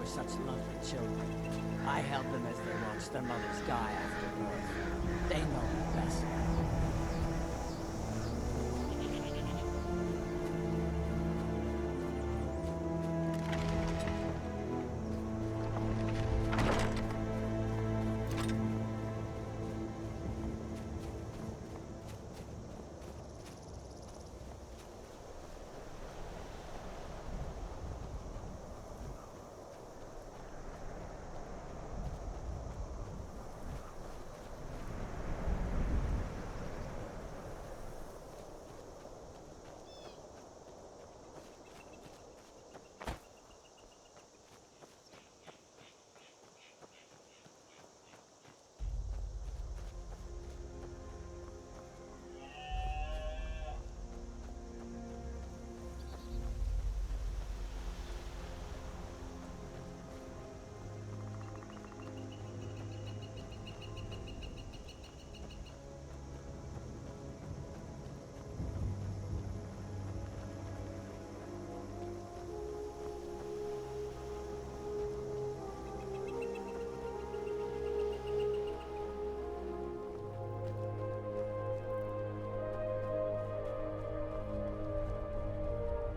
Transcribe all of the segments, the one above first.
were such lovely children. I held them as they watched their mothers die after birth. They know me best.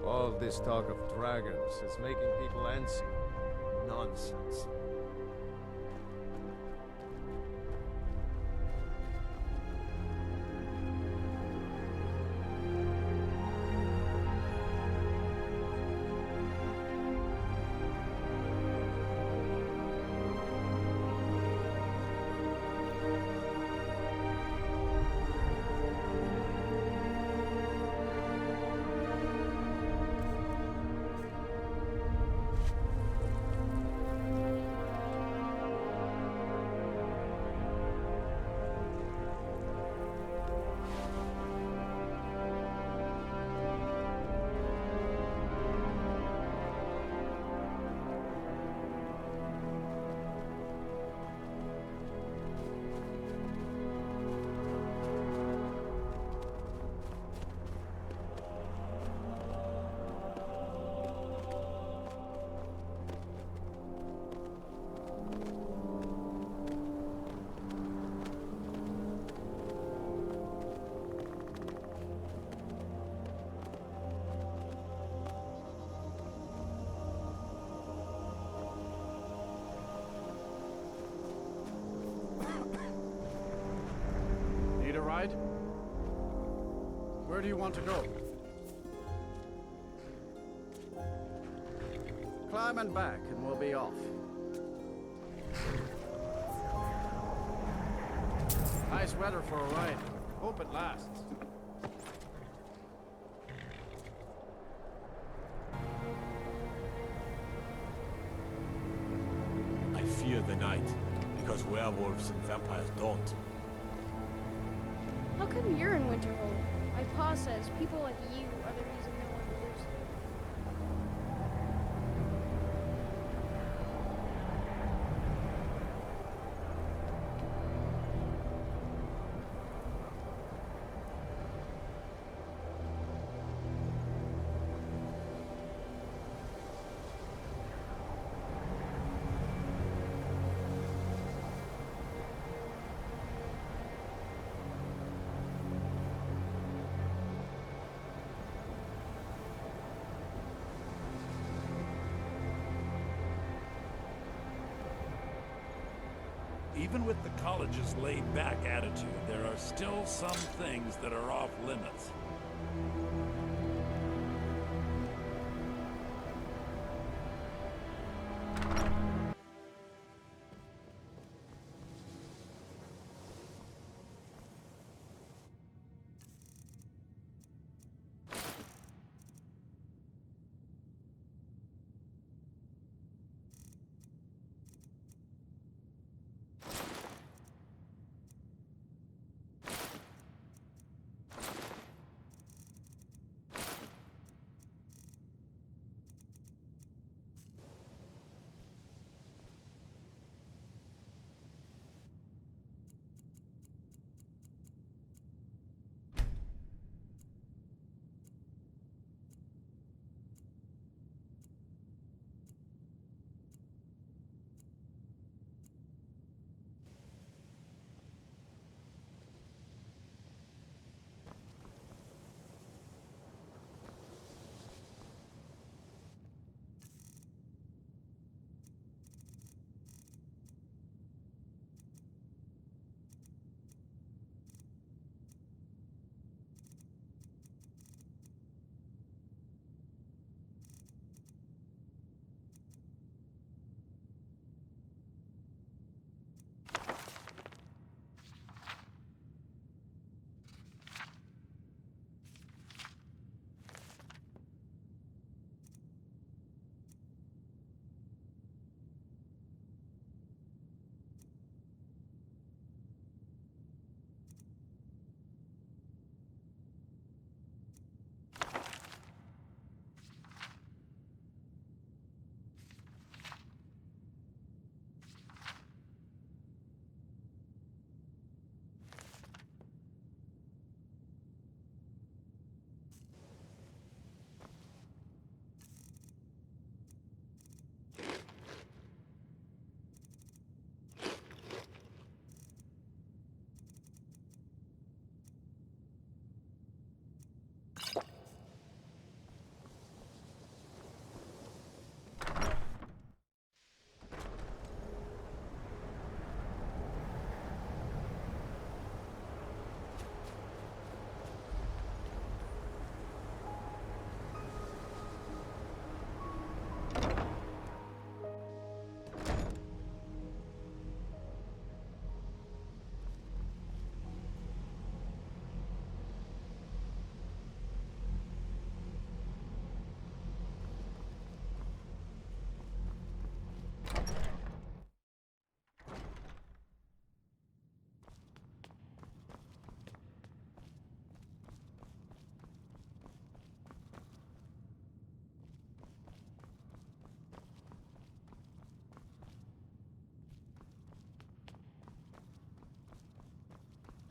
All this talk of dragons is making people antsy. Nonsense. Need a ride? Where do you want to go? Climb and back and we'll be off. Nice weather for a ride. Hope it lasts. I fear the night, because werewolves and vampires don't. How come you're in Winterhold? My pa says people like you are the reason no one lives here. Even with the college's laid-back attitude, there are still some things that are off limits.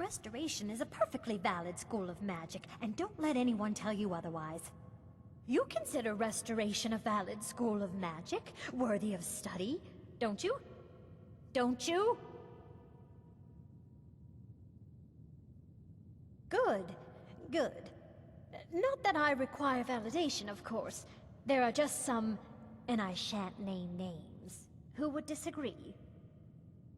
Restoration is a perfectly valid school of magic, and don't let anyone tell you otherwise. You consider Restoration a valid school of magic, worthy of study, don't you? Don't you? Good. Good. Not that I require validation, of course. There are just some, and I shan't name names, who would disagree.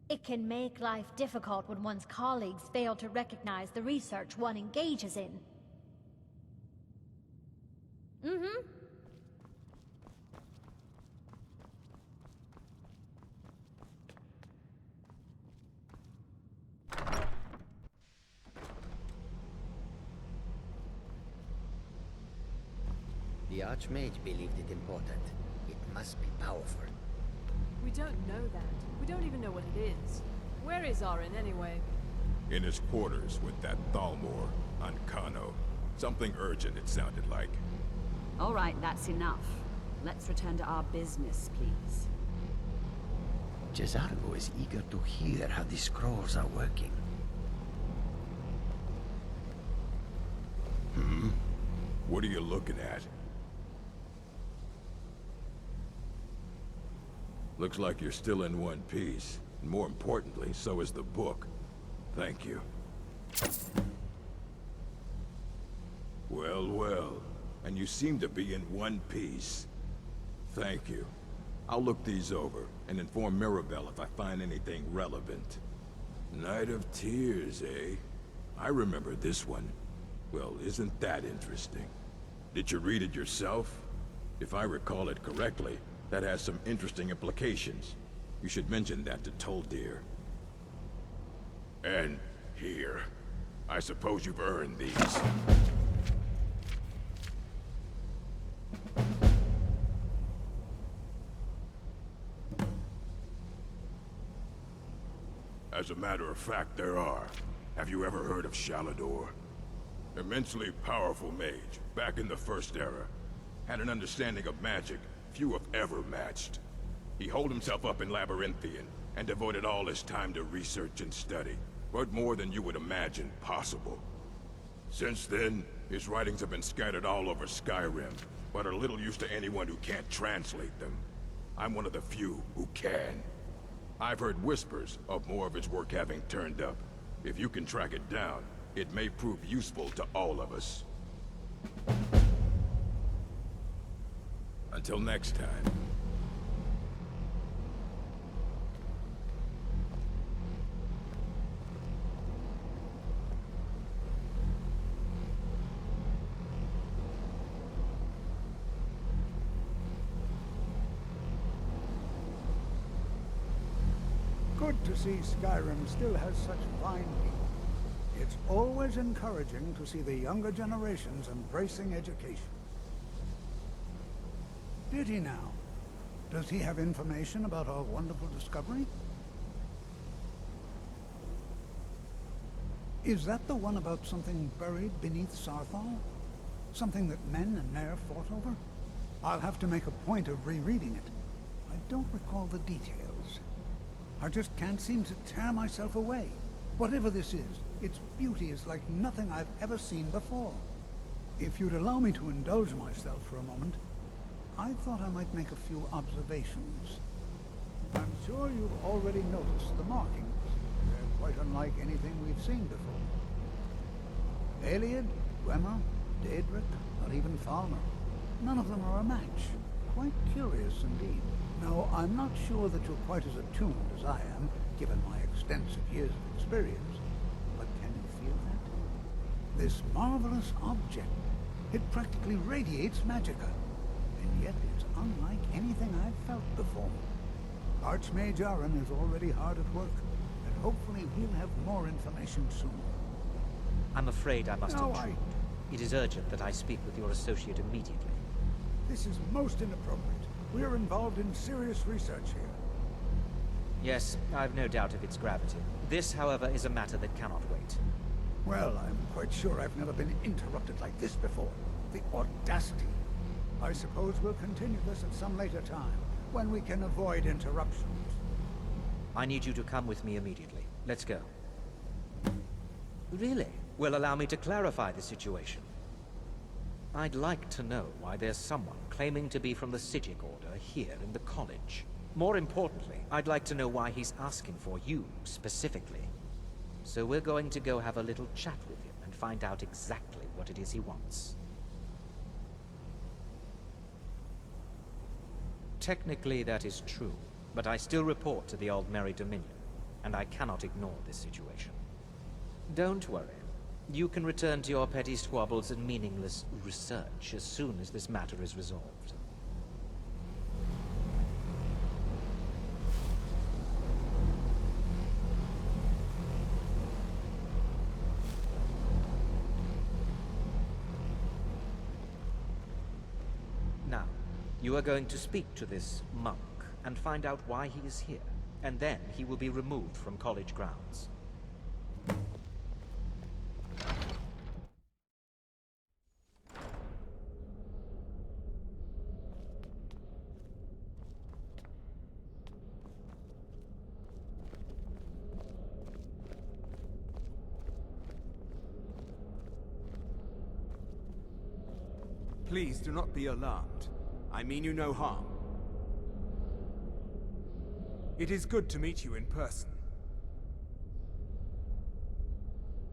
It can make life difficult when one's colleagues fail to recognize the research one engages in. Mm-hmm. The Archmage believed it important. It must be powerful. We don't know that. We don't even know what it is. Where is Arin, anyway? In his quarters with that Thalmor on Kano. Something urgent, it sounded like. All right, that's enough. Let's return to our business, please. Cesargo is eager to hear how the scrolls are working. What are you looking at? Looks like you're still in one piece. And more importantly, so is the book. Thank you. Well, well. And you seem to be in one piece. Thank you. I'll look these over and inform Mirabelle if I find anything relevant. Night of Tears, eh? I remember this one. Well, isn't that interesting? Did you read it yourself? If I recall it correctly, that has some interesting implications. You should mention that to Tolfdir. And here. I suppose you've earned these. As a matter of fact, there are. Have you ever heard of Shalador? Immensely powerful mage, back in the First Era. Had an understanding of magic few have ever matched. He holed himself up in Labyrinthian, and devoted all his time to research and study, but more than you would imagine possible. Since then, his writings have been scattered all over Skyrim, but are little use to anyone who can't translate them. I'm one of the few who can. I've heard whispers of more of his work having turned up. If you can track it down, it may prove useful to all of us. Until next time. Good to see Skyrim still has such fine people. It's always encouraging to see the younger generations embracing education. Did he now? Does he have information about our wonderful discovery? Is that the one about something buried beneath Sarthal? Something that men and Nair fought over? I'll have to make a point of rereading it. I don't recall the details. I just can't seem to tear myself away. Whatever this is, its beauty is like nothing I've ever seen before. If you'd allow me to indulge myself for a moment, I thought I might make a few observations. I'm sure you've already noticed the markings. They're quite unlike anything we've seen before. Aliad, Wer're, Daedric, or even Falmer. None of them are a match. Quite curious indeed. Now, I'm not sure that you're quite as attuned as I am, given my extensive years of experience, but can you feel that? This marvelous object, it practically radiates magicka, and yet it's unlike anything I've felt before. Archmage Arin is already hard at work, and hopefully we'll have more information soon. I'm afraid I must intrude. It is urgent that I speak with your associate immediately. This is most inappropriate. We are involved in serious research here. Yes, I've no doubt of its gravity. This, however, is a matter that cannot wait. Well, I'm quite sure I've never been interrupted like this before. The audacity. I suppose we'll continue this at some later time, when we can avoid interruptions. I need you to come with me immediately. Let's go. Really? Well, allow me to clarify the situation. I'd like to know why there's someone claiming to be from the Psijic Order here in the college. More importantly, I'd like to know why he's asking for you, specifically. So we're going to go have a little chat with him and find out exactly what it is he wants. Technically, that is true, but I still report to the Aldmeri Dominion, and I cannot ignore this situation. Don't worry. You can return to your petty squabbles and meaningless research as soon as this matter is resolved. Now, you are going to speak to this monk and find out why he is here, and then he will be removed from college grounds. Please do not be alarmed. I mean you no harm. It is good to meet you in person.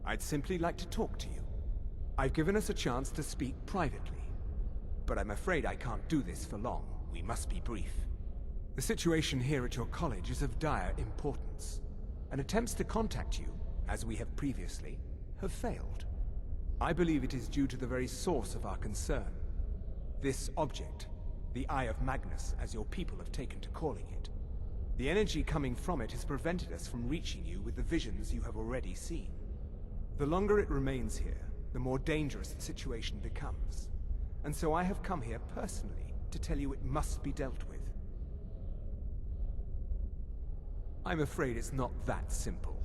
I'd simply like to talk to you. I've given us a chance to speak privately, but I'm afraid I can't do this for long. We must be brief. The situation here at your college is of dire importance, and attempts to contact you, as we have previously, have failed. I believe it is due to the very source of our concern. This object, the Eye of Magnus, as your people have taken to calling it. The energy coming from it has prevented us from reaching you with the visions you have already seen. The longer it remains here, the more dangerous the situation becomes. And so I have come here personally to tell you it must be dealt with. I'm afraid it's not that simple.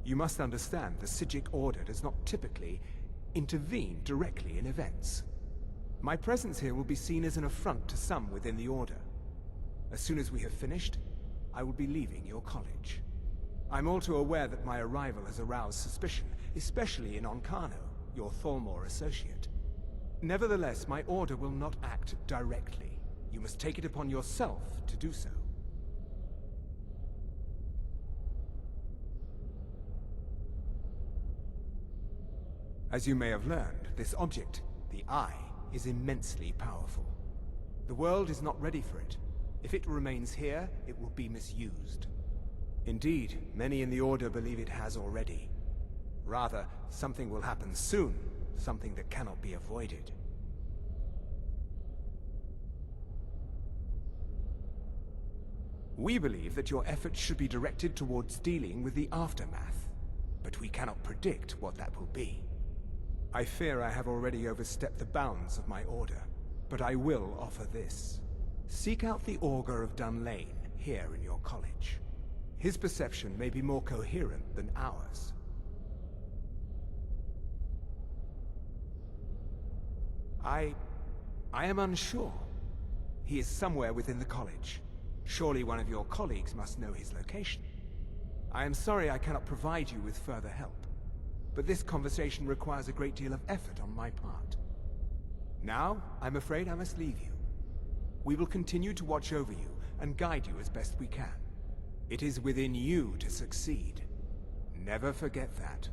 You must understand the Psijic Order does not typically intervene directly in events. My presence here will be seen as an affront to some within the Order. As soon as we have finished, I will be leaving your college. I'm all too aware that my arrival has aroused suspicion, especially in Onkano, your Tholmor associate. Nevertheless, my Order will not act directly. You must take it upon yourself to do so. As you may have learned, this object, the Eye, is immensely powerful. The world is not ready for it. If it remains here, it will be misused. Indeed, many in the Order believe it has already. Rather, something will happen soon, something that cannot be avoided. We believe that your efforts should be directed towards dealing with the aftermath, but we cannot predict what that will be. I fear I have already overstepped the bounds of my Order, but I will offer this. Seek out the Augur of Dunlane here in your college. His perception may be more coherent than ours. I am unsure. He is somewhere within the college. Surely one of your colleagues must know his location. I am sorry I cannot provide you with further help, but this conversation requires a great deal of effort on my part. Now, I'm afraid I must leave you. We will continue to watch over you and guide you as best we can. It is within you to succeed. Never forget that.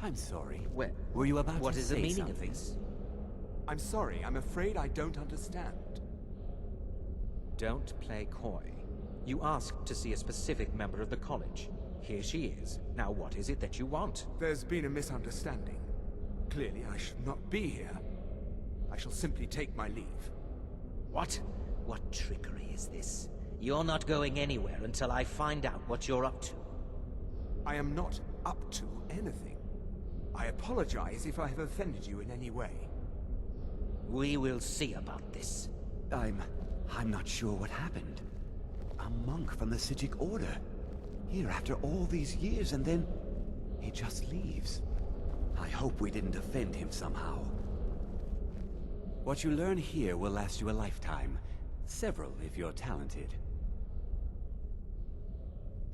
I'm sorry. Were you about to say something? What is the meaning of this? I'm sorry, I'm afraid I don't understand. Don't play coy. You asked to see a specific member of the college. Here she is. Now what is it that you want? There's been a misunderstanding. Clearly I should not be here. I shall simply take my leave. What? What trickery is this? You're not going anywhere until I find out what you're up to. I am not up to anything. I apologize if I have offended you in any way. We will see about this. I'm not sure what happened. A monk from the Psijic Order. Here after all these years, and then he just leaves. I hope we didn't offend him somehow. What you learn here will last you a lifetime. Several, if you're talented.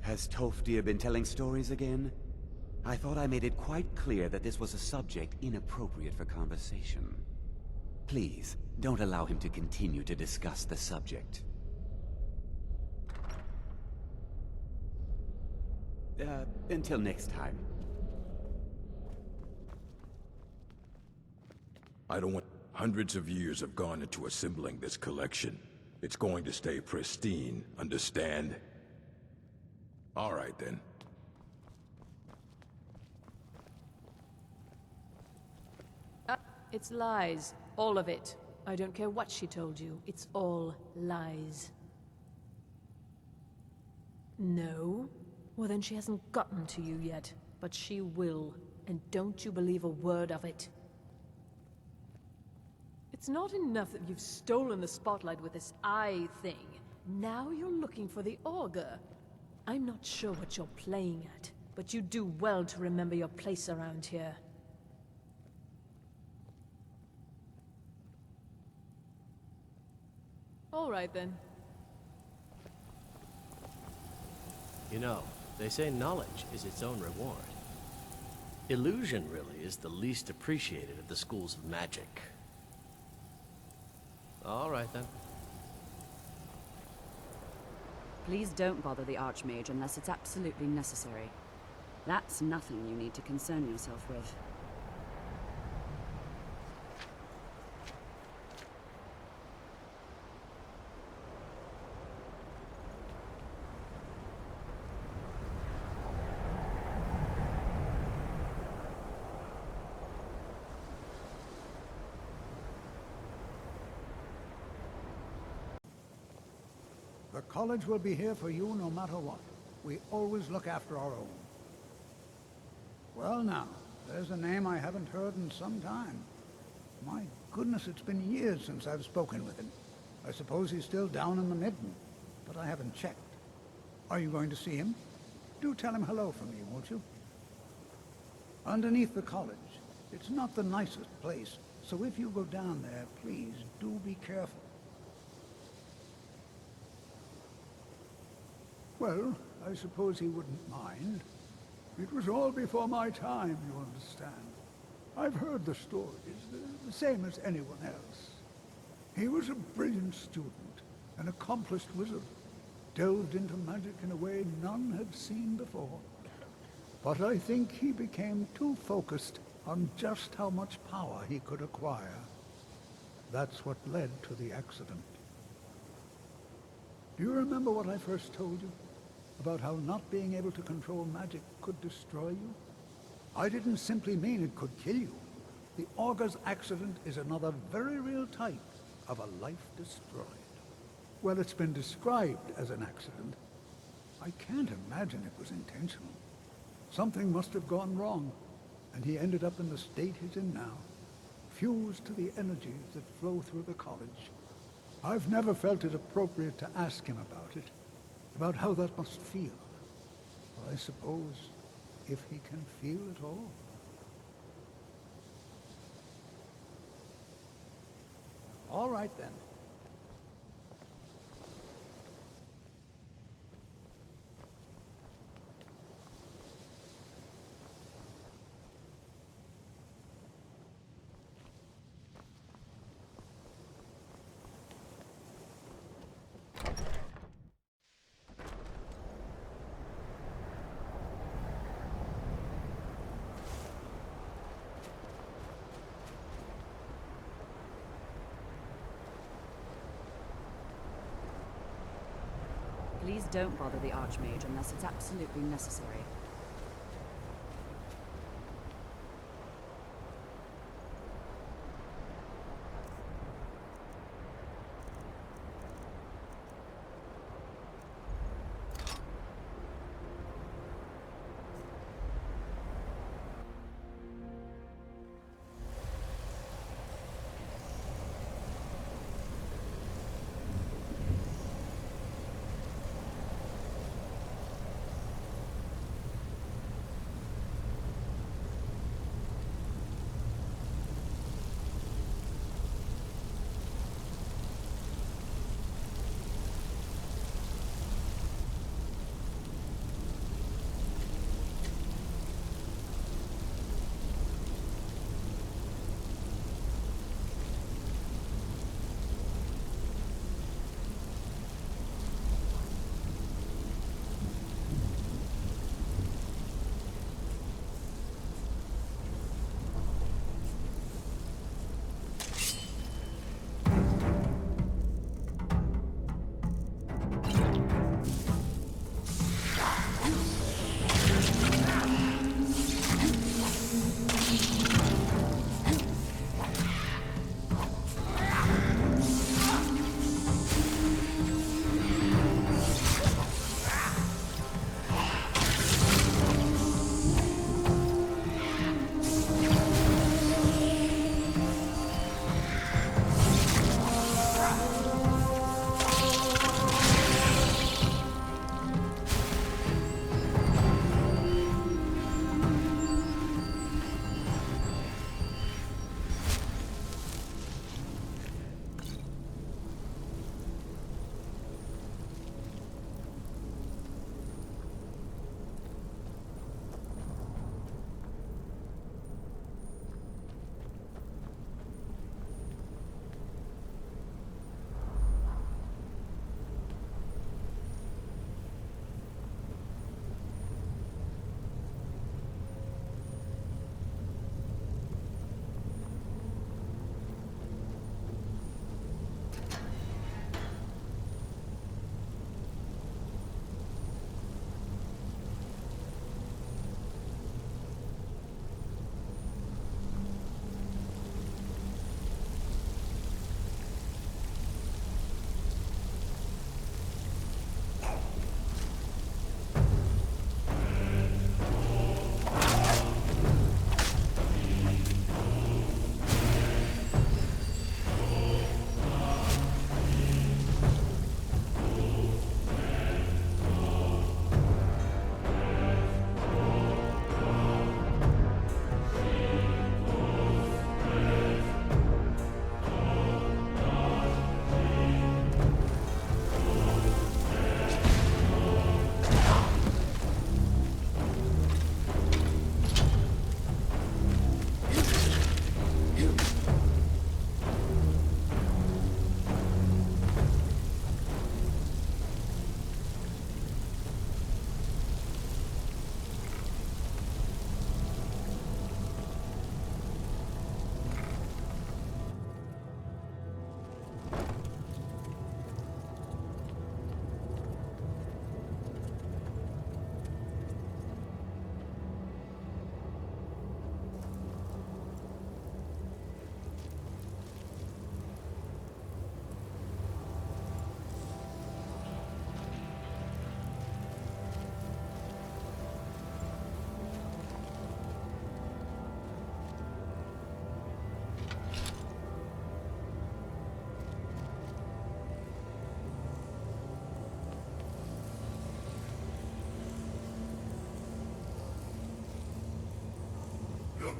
Has Tolfdir been telling stories again? I thought I made it quite clear that this was a subject inappropriate for conversation. Please, don't allow him to continue to discuss the subject. Until next time. I don't want... Hundreds of years have gone into assembling this collection. It's going to stay pristine, understand? All right, then. It's lies. All of it. I don't care what she told you. It's all lies. No? Well, then she hasn't gotten to you yet. But she will. And don't you believe a word of it. It's not enough that you've stolen the spotlight with this eye thing. Now you're looking for the auger. I'm not sure what you're playing at, but you do well to remember your place around here. All right, then. You know, they say knowledge is its own reward. Illusion, really, is the least appreciated of the schools of magic. All right, then. Please don't bother the Archmage unless it's absolutely necessary. That's nothing you need to concern yourself with. The college will be here for you no matter what. We always look after our own. Well now, there's a name I haven't heard in some time. My goodness, it's been years since I've spoken with him. I suppose he's still down in the Midden, but I haven't checked. Are you going to see him? Do tell him hello from me, won't you? Underneath the college. It's not the nicest place, so if you go down there, please do be careful. Well, I suppose he wouldn't mind. It was all before my time, you understand. I've heard the stories, the same as anyone else. He was a brilliant student, an accomplished wizard, delved into magic in a way none had seen before. But I think he became too focused on just how much power he could acquire. That's what led to the accident. Do you remember what I first told you? About how not being able to control magic could destroy you? I didn't simply mean it could kill you. The Augur's accident is another very real type of a life destroyed. Well, it's been described as an accident. I can't imagine it was intentional. Something must have gone wrong, and he ended up in the state he's in now, fused to the energies that flow through the college. I've never felt it appropriate to ask him about it. About how that must feel. Well, I suppose, if he can feel it all. All right, then. Please don't bother the Archmage unless it's absolutely necessary.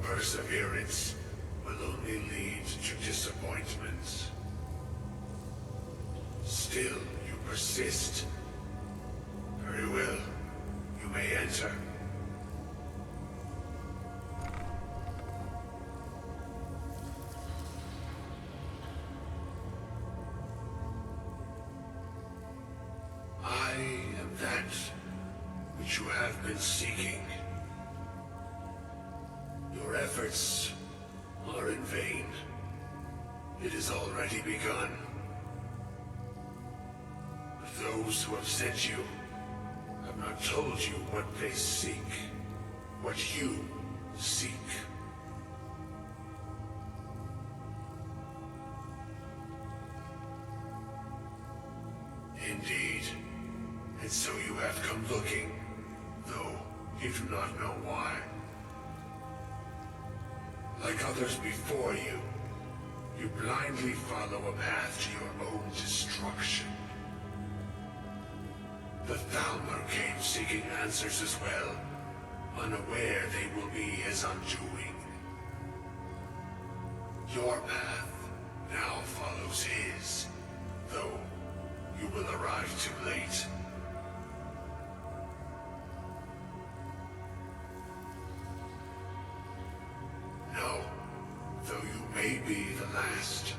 perseverance will only lead to disappointment. Still, you persist. Very well. You may enter. I am that which you have been seeking. Your efforts are in vain. It has already begun. But those who have sent you have not told you what they seek, what you seek. Indeed. And so you have come looking, though you do not know why. Like others before you, you blindly follow a path to your own destruction. The Thalmor came seeking answers as well, unaware they will be his undoing. Your path now follows his, though you will arrive too late. No, though you may be the last,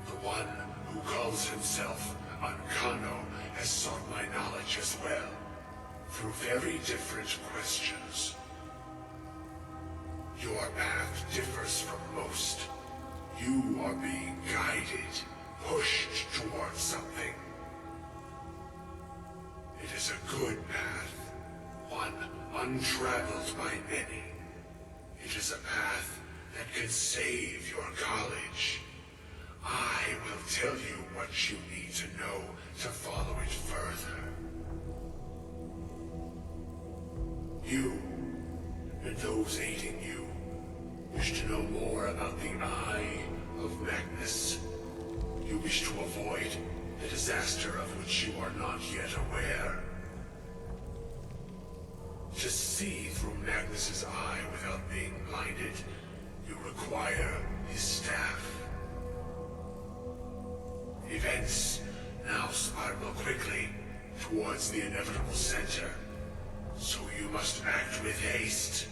the one who calls himself Ancano has sought my knowledge as well, through very different questions. Your path differs from most. You are being guided, pushed towards something. It is a good path, one untraveled by many. It is a path that could save your college. I will tell you what you need to know to follow it further. You, and those aiding you, wish to know more about the Eye of Magnus. You wish to avoid the disaster of which you are not yet aware. To see through Magnus's eye without being blinded, you require his staff. Events now spiral quickly towards the inevitable center, so you must act with haste.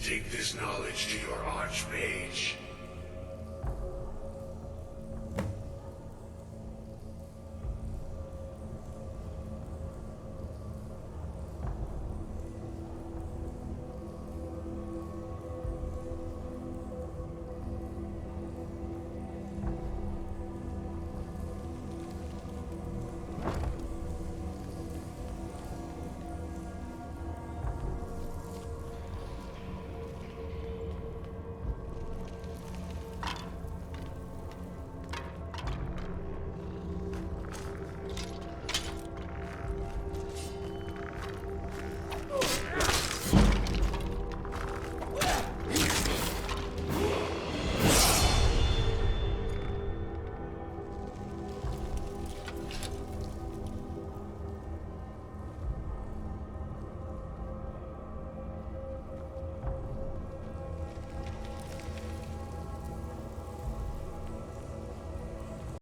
Take this knowledge to your Archmage.